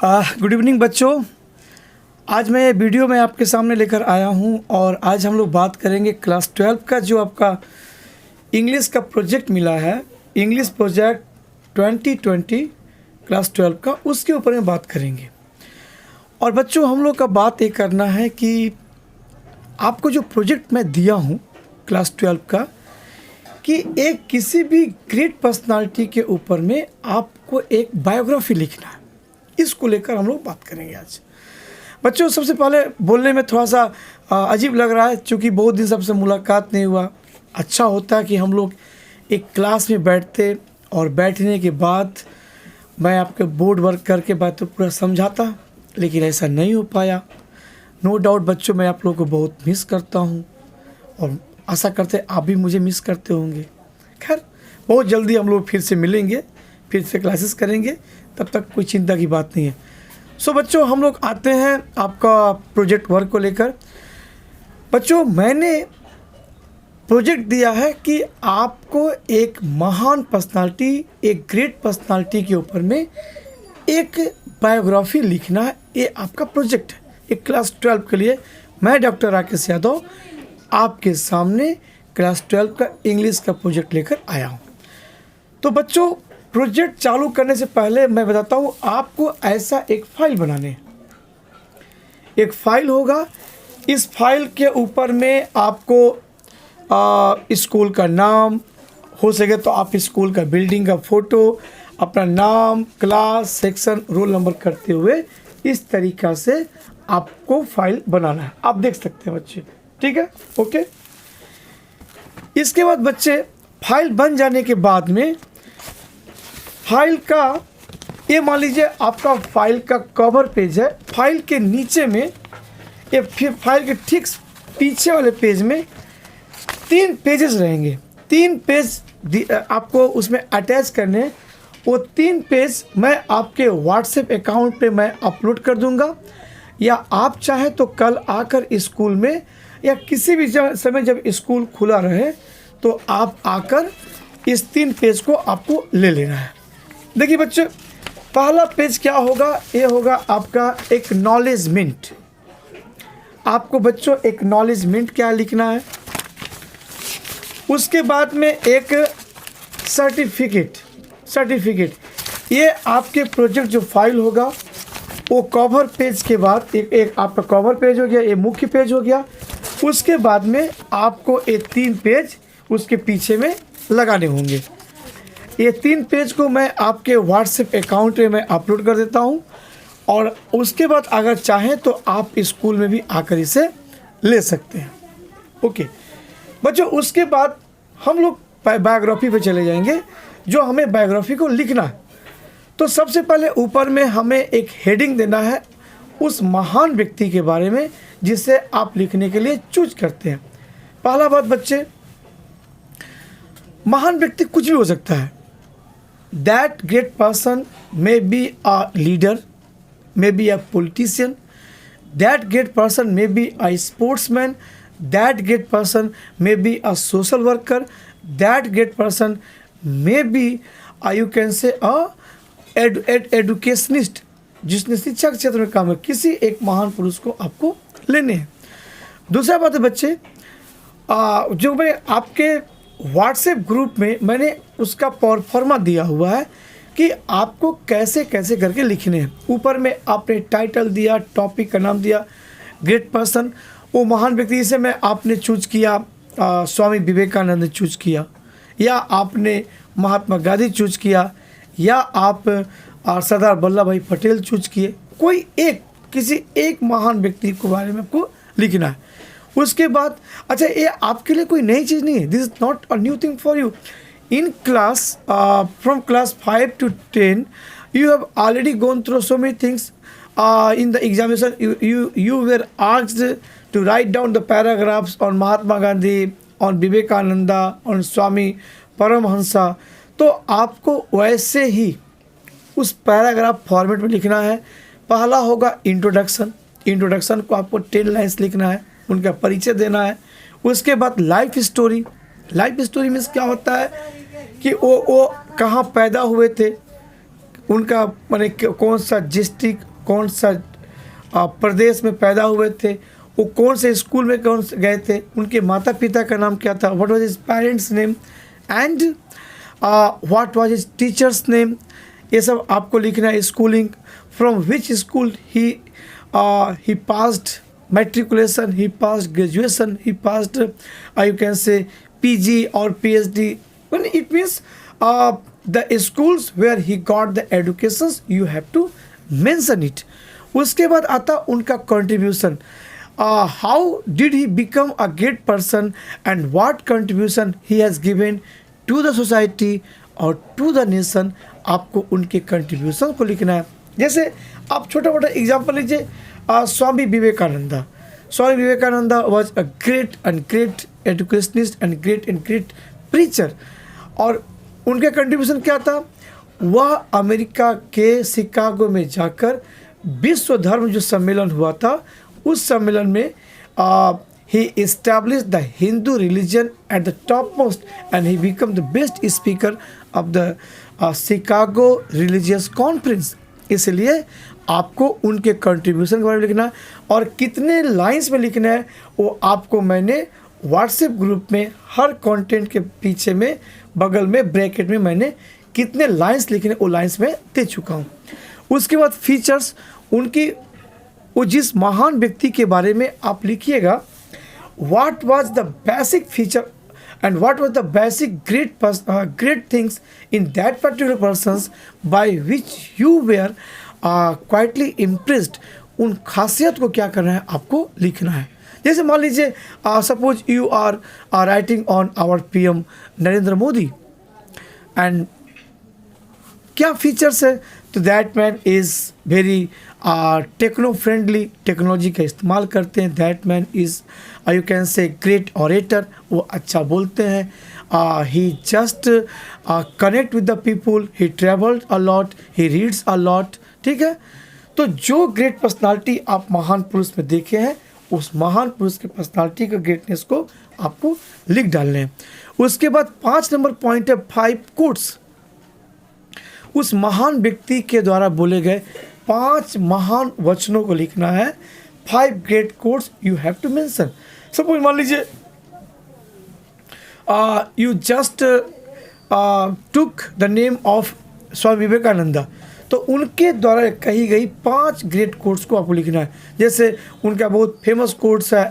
Good evening बच्चों। आज मैं ये वीडियो में आपके सामने लेकर आया हूँ और आज हम लोग बात करेंगे क्लास 12 का जो आपका इंग्लिश का प्रोजेक्ट मिला है, इंग्लिश प्रोजेक्ट 2020 क्लास 12 का, उसके ऊपर में बात करेंगे। और बच्चों हम लोग का बात ये करना है कि आपको जो प्रोजेक्ट मैं दिया हूँ क्लास 12 का, कि एक किसी भी ग्रेट पर्सनालिटी के ऊपर में आपको एक बायोग्राफी लिखना है। इसको लेकर हम लोग बात करेंगे आज। बच्चों सबसे पहले बोलने में थोड़ा सा अजीब लग रहा है, क्योंकि बहुत दिन सबसे मुलाकात नहीं हुआ। अच्छा होता है कि हम लोग एक क्लास में बैठते और बैठने के बाद मैं आपके बोर्ड वर्क करके बातें पूरा समझाता, लेकिन ऐसा नहीं हो पाया। नो डाउट बच्चों, मैं आप लोगों को बहुत मिस करता हूँ और आशा करते आप भी मुझे मिस करते होंगे। खैर, बहुत जल्दी हम लोग फिर से मिलेंगे, फिर से क्लासेस करेंगे, तब तक कोई चिंता की बात नहीं है। सो बच्चों हम लोग आते हैं आपका प्रोजेक्ट वर्क को लेकर। बच्चों मैंने प्रोजेक्ट दिया है कि आपको एक महान पर्सनालिटी, एक ग्रेट पर्सनालिटी के ऊपर में एक बायोग्राफी लिखना है। ये आपका प्रोजेक्ट है, एक क्लास 12 के लिए। मैं डॉक्टर राकेश यादव आपके सामने क्लास 12 का इंग्लिश का प्रोजेक्ट लेकर आया हूँ। तो बच्चों प्रोजेक्ट चालू करने से पहले मैं बताता हूँ आपको ऐसा एक फाइल बनाने है। एक फाइल होगा, इस फाइल के ऊपर में आपको स्कूल का नाम, हो सके तो आप स्कूल का बिल्डिंग का फ़ोटो, अपना नाम, क्लास, सेक्शन, रोल नंबर करते हुए इस तरीक़ा से आपको फाइल बनाना है। आप देख सकते हैं बच्चे, ठीक है, ओके। इसके बाद बच्चे फाइल बन जाने के बाद में फाइल का, ये मान लीजिए आपका फाइल का कवर पेज है। फाइल के नीचे में, ये फिर फाइल के ठीक पीछे वाले पेज में 3 पेजेस रहेंगे। 3 पेज आपको उसमें अटैच करने हैं। वो 3 पेज मैं आपके व्हाट्सएप अकाउंट पे मैं अपलोड कर दूंगा, या आप चाहें तो कल आकर स्कूल में या किसी भी समय जब स्कूल खुला रहे तो आप आकर इस 3 पेज को आपको ले लेना है। देखिए बच्चे, पहला पेज क्या होगा, ये होगा आपका एक्नॉलेजमेंट। आपको बच्चों एक्नॉलेजमेंट क्या लिखना है। उसके बाद में एक सर्टिफिकेट, ये आपके प्रोजेक्ट जो फाइल होगा वो कवर पेज के बाद एक आपका कवर पेज हो गया, ये मुख्य पेज हो गया। उसके बाद में आपको ये 3 पेज उसके पीछे में लगाने होंगे। ये 3 पेज को मैं आपके व्हाट्सएप अकाउंट में मैं अपलोड कर देता हूँ, और उसके बाद अगर चाहें तो आप स्कूल में भी आकर इसे ले सकते हैं, ओके बच्चों। उसके बाद हम लोग बायोग्राफी पे चले जाएंगे, जो हमें बायोग्राफी को लिखना है। तो सबसे पहले ऊपर में हमें एक हेडिंग देना है उस महान व्यक्ति के बारे में जिसे आप लिखने के लिए चूज करते हैं। पहला बात बच्चे, महान व्यक्ति कुछ भी हो सकता है। That great person may be a leader, may be a politician, that great person may be a sportsman, that great person may be a social worker, that great person may be you can say a एडुकेशनिस्ट, जिसने शिक्षा के क्षेत्र में काम है। किसी एक महान पुरुष को आपको लेने हैं। दूसरा बात है बच्चे, जो मैं आपके व्हाट्सएप ग्रुप में मैंने उसका फॉर्मा दिया हुआ है कि आपको कैसे कैसे करके लिखने हैं। ऊपर में आपने टाइटल दिया, टॉपिक का नाम दिया, ग्रेट पर्सन, वो महान व्यक्ति जिसे मैं आपने चूज किया, स्वामी विवेकानंद चूज किया, या आपने महात्मा गांधी चूज किया, या आप सरदार वल्लभ भाई पटेल चूज किए। कोई एक, किसी एक महान व्यक्ति के बारे में आपको लिखना है। उसके बाद अच्छा, ये आपके लिए कोई नई चीज़ नहीं है, this is not a new thing for you. In class from class 5 to 10 you have already gone through so many things. In the examination you were asked to write down the paragraphs on Mahatma Gandhi, on Vivekananda, on Swami Paramhansa. तो आपको वैसे ही उस paragraph format में लिखना है। पहला होगा introduction. Introduction को आपको 10 लाइन्स लिखना है, उनका परिचय देना है। उसके बाद life story. Life story means क्या होता है कि वो कहाँ पैदा हुए थे, उनका माने कौन सा डिस्ट्रिक्ट, कौन सा प्रदेश में पैदा हुए थे, वो कौन से स्कूल में कौन से गए थे, उनके माता पिता का नाम क्या था, what was his parents name and what was his teachers name, ये सब आपको लिखना है। Schooling, from which school he passed matriculation, he passed graduation, he passed you can say PG or PhD. When it means the schools where he got the educations, you have to mention it. उसके बाद आता उनका contribution. How did he become a great person and what contribution he has given to the society or to the nation. आपको उनके contribution को लिखना है। जैसे आप छोटा मोटा एग्जाम्पल लीजिए, Swami Vivekananda. Swami Vivekananda was a great and great educationist and great preacher. और उनके कंट्रीब्यूशन क्या था, वह अमेरिका के शिकागो में जाकर विश्व धर्म जो सम्मेलन हुआ था, उस सम्मेलन में he established the Hindu religion at the topmost and he became the best speaker of the Chicago Religious Conference. इसलिए आपको उनके कंट्रीब्यूशन के बारे में लिखना है और कितने लाइंस में लिखना है वो आपको मैंने व्हाट्सएप ग्रुप में हर कंटेंट के पीछे में बगल में ब्रैकेट में मैंने कितने लाइंस लिखने वो लाइंस में दे चुका हूँ। उसके बाद फीचर्स, उनकी वो जिस महान व्यक्ति के बारे में आप लिखिएगा, what was the basic feature and what was the basic great things in that particular persons by which you were quietly impressed. उन खासियत को क्या करना है, आपको लिखना है। जैसे मान लीजिए suppose you are writing on our PM Narendra Modi and क्या फीचर्स है, तो that man is very techno friendly, technology का इस्तेमाल करते हैं। That man is you can say great orator, वो अच्छा बोलते हैं। He just connect with the people, he travelled a lot, he reads a lot. ठीक है, तो जो ग्रेट पर्सनालिटी आप महान पुरुष में देखे हैं, उस महान पुरुष के पर्सनालिटी का ग्रेटनेस को आपको लिख डालने हैं। उसके बाद 5 नंबर पॉइंट है 5 कोट्स। उस महान व्यक्ति के द्वारा बोले गए 5 महान वचनों को लिखना है। 5 great quotes you have to mention. Suppose मान लीजिए you just took the name of Swami Vivekananda, तो उनके द्वारा कही गई 5 ग्रेट कोट्स को आपको लिखना है। जैसे उनका बहुत फेमस कोट्स है,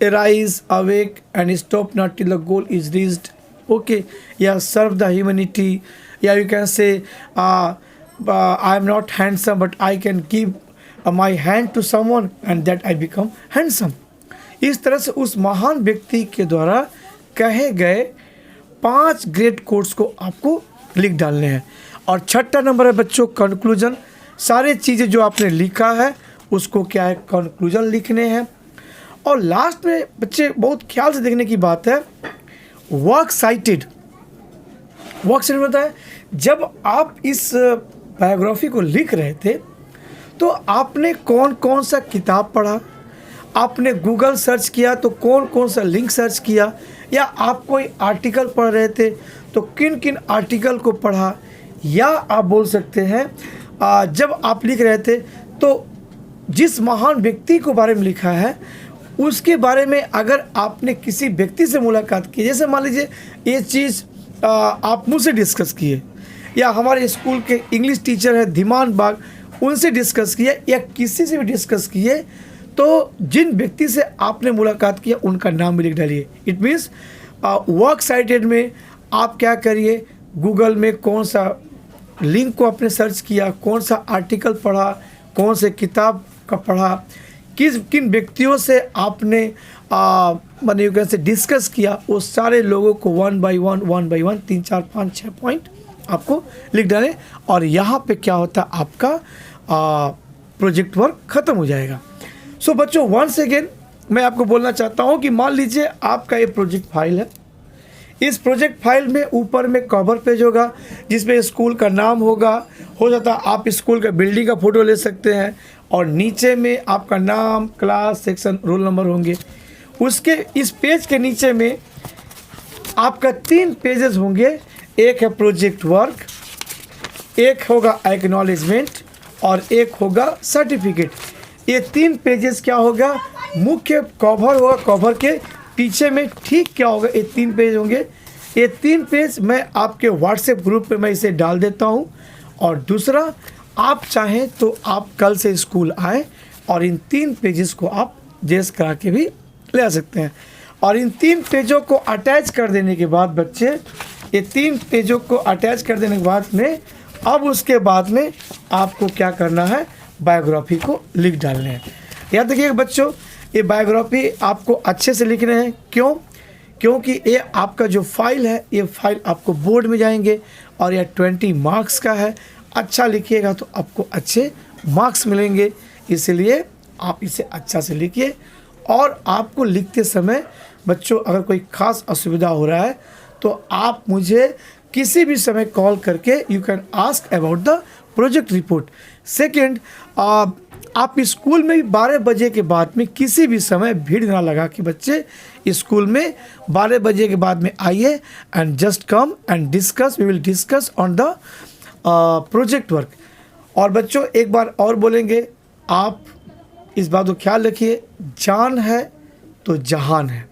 arise awake and stop not till the goal is reached, okay, या सर्व द ह्यूमैनिटी, या you can say I am not handsome but I can give my hand to someone and that I become handsome. इस तरह से उस महान व्यक्ति के द्वारा कहे गए 5 ग्रेट कोट्स को आपको लिख डालने हैं। और 6ठा नंबर है बच्चों कंक्लूजन। सारे चीज़ें जो आपने लिखा है उसको क्या है, कंक्लूजन लिखने हैं। और लास्ट में बच्चे बहुत ख्याल से देखने की बात है, वर्क साइटेड। वर्क साइटेड होता है जब आप इस बायोग्राफी को लिख रहे थे तो आपने कौन कौन सा किताब पढ़ा, आपने गूगल सर्च किया तो कौन कौन सा लिंक सर्च किया, या आप कोई आर्टिकल पढ़ रहे थे तो किन किन आर्टिकल को पढ़ा, या आप बोल सकते हैं जब आप लिख रहे थे तो जिस महान व्यक्ति को बारे में लिखा है उसके बारे में अगर आपने किसी व्यक्ति से मुलाकात की, जैसे मान लीजिए ये चीज़ आप मुझसे डिस्कस किए, या हमारे स्कूल के इंग्लिश टीचर है धीमान बाग, उनसे डिस्कस किए, या किसी से भी डिस्कस किए, तो जिन व्यक्ति से आपने मुलाकात किया उनका नाम भी लिख डालिए। इट मीन्स वर्क साइटेड में आप क्या करिए, गूगल में कौन सा लिंक को आपने सर्च किया, कौन सा आर्टिकल पढ़ा, कौन से किताब का पढ़ा, किन व्यक्तियों से आपने मैंने यू कैन से डिस्कस किया, वो सारे लोगों को 1 by 1 3 4 5 6 पॉइंट आपको लिख डालें। और यहाँ पे क्या होता है, आपका प्रोजेक्ट वर्क ख़त्म हो जाएगा। सो बच्चों वंस अगेन मैं आपको बोलना चाहता हूँ कि मान लीजिए आपका ये प्रोजेक्ट फाइल है। इस प्रोजेक्ट फाइल में ऊपर में कवर पेज होगा जिसमें स्कूल का नाम होगा, हो जाता है आप स्कूल का बिल्डिंग का फ़ोटो ले सकते हैं, और नीचे में आपका नाम, क्लास, सेक्शन, रोल नंबर होंगे। उसके इस पेज के नीचे में आपका 3 पेजेस होंगे, एक है प्रोजेक्ट वर्क, एक होगा एक्नॉलेजमेंट, और एक होगा सर्टिफिकेट। ये 3 पेजेस क्या होगा, मुख्य कवर होगा, कवर के पीछे में ठीक क्या होगा, ये 3 पेज होंगे। ये 3 पेज मैं आपके व्हाट्सएप ग्रुप पे मैं इसे डाल देता हूँ। और दूसरा, आप चाहें तो आप कल से स्कूल आएँ और इन 3 पेजेस को आप जेस करा के भी ले आ सकते हैं। और इन 3 पेजों को अटैच कर देने के बाद बच्चे, ये 3 पेजों को अटैच कर देने के बाद में अब उसके बाद में आपको क्या करना है, बायोग्राफी को लिख डालने हैं। याद देखिए बच्चों, ये बायोग्राफी आपको अच्छे से लिखने हैं। क्यों? क्योंकि ये आपका जो फाइल है, ये फाइल आपको बोर्ड में जाएंगे और यह 20 मार्क्स का है। अच्छा लिखिएगा तो आपको अच्छे मार्क्स मिलेंगे, इसलिए आप इसे अच्छा से लिखिए। और आपको लिखते समय बच्चों अगर कोई ख़ास असुविधा हो रहा है तो आप मुझे किसी भी समय कॉल करके you can ask about the project report. Second, आप स्कूल में भी 12 बजे के बाद में किसी भी समय भीड़ ना लगा कि बच्चे स्कूल में 12 बजे के बाद में आइए and just come and discuss, we will discuss on the project work. और बच्चों एक बार और बोलेंगे, आप इस बात को ख्याल रखिए, जान है तो जहान है।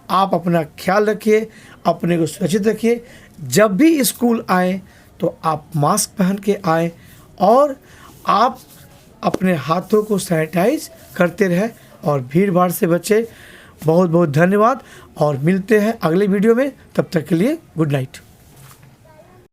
आप अपना ख्याल रखिए, अपने को सुरक्षित रखिए। जब भी स्कूल आएँ तो आप मास्क पहन के आएँ और आप अपने हाथों को सैनिटाइज करते रहें और भीड़ भाड़ से बचें। बहुत बहुत धन्यवाद और मिलते हैं अगले वीडियो में। तब तक के लिए गुड नाइट।